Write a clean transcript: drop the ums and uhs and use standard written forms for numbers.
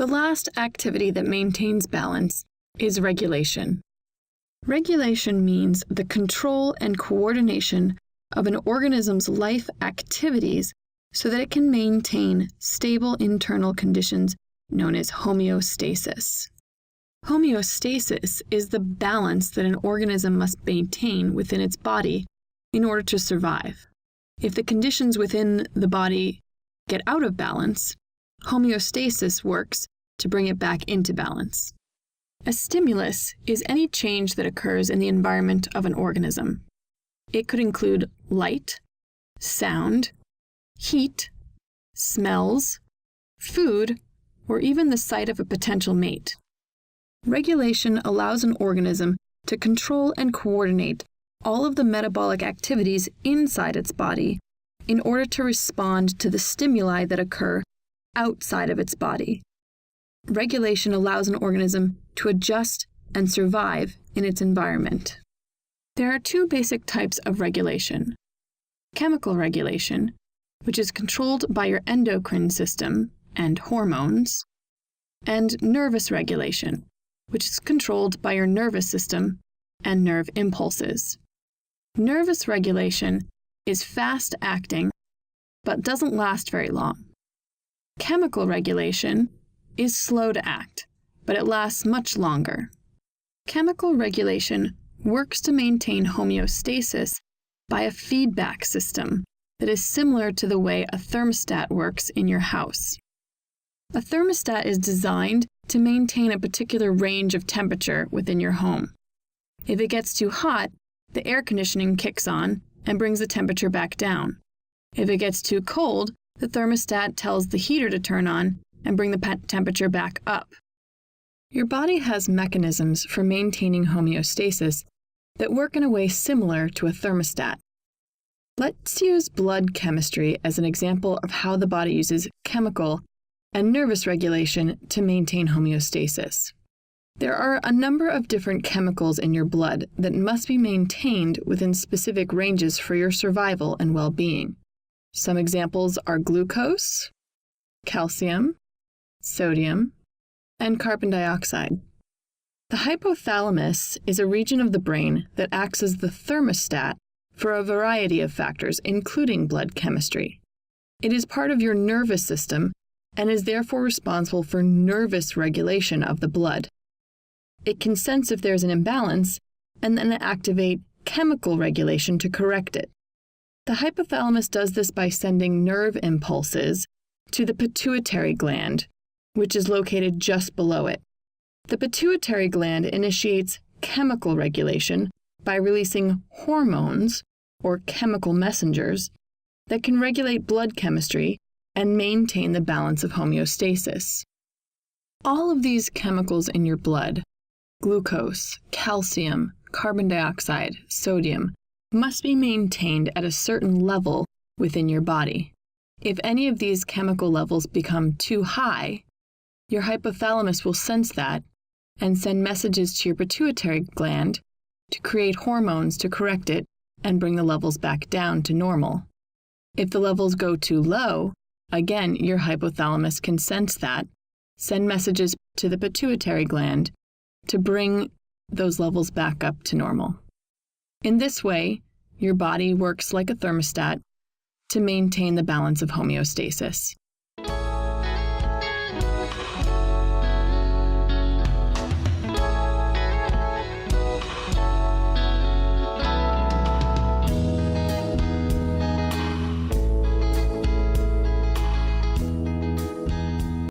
The last activity that maintains balance is regulation. Regulation means the control and coordination of an organism's life activities so that it can maintain stable internal conditions known as homeostasis. Homeostasis is the balance that an organism must maintain within its body in order to survive. If the conditions within the body get out of balance, homeostasis works to bring it back into balance. A stimulus is any change that occurs in the environment of an organism. It could include light, sound, heat, smells, food, or even the sight of a potential mate. Regulation allows an organism to control and coordinate all of the metabolic activities inside its body in order to respond to the stimuli that occur outside of its body. Regulation allows an organism to adjust and survive in its environment. There are two basic types of regulation: chemical regulation, which is controlled by your endocrine system and hormones, and nervous regulation, which is controlled by your nervous system and nerve impulses. Nervous regulation is fast-acting, but doesn't last very long. Chemical regulation is slow to act, but it lasts much longer. Chemical regulation works to maintain homeostasis by a feedback system that is similar to the way a thermostat works in your house. A thermostat is designed to maintain a particular range of temperature within your home. If it gets too hot, the air conditioning kicks on and brings the temperature back down. If it gets too cold, the thermostat tells the heater to turn on and bring the temperature back up. Your body has mechanisms for maintaining homeostasis that work in a way similar to a thermostat. Let's use blood chemistry as an example of how the body uses chemical and nervous regulation to maintain homeostasis. There are a number of different chemicals in your blood that must be maintained within specific ranges for your survival and well-being. Some examples are glucose, calcium, sodium, and carbon dioxide. The hypothalamus is a region of the brain that acts as the thermostat for a variety of factors, including blood chemistry. It is part of your nervous system and is therefore responsible for nervous regulation of the blood. It can sense if there's an imbalance and then activate chemical regulation to correct it. The hypothalamus does this by sending nerve impulses to the pituitary gland, which is located just below it. The pituitary gland initiates chemical regulation by releasing hormones, or chemical messengers, that can regulate blood chemistry and maintain the balance of homeostasis. All of these chemicals in your blood, glucose, calcium, carbon dioxide, sodium, must be maintained at a certain level within your body. If any of these chemical levels become too high, your hypothalamus will sense that and send messages to your pituitary gland to create hormones to correct it and bring the levels back down to normal. If the levels go too low, again, your hypothalamus can sense that, send messages to the pituitary gland to bring those levels back up to normal. In this way, your body works like a thermostat to maintain the balance of homeostasis.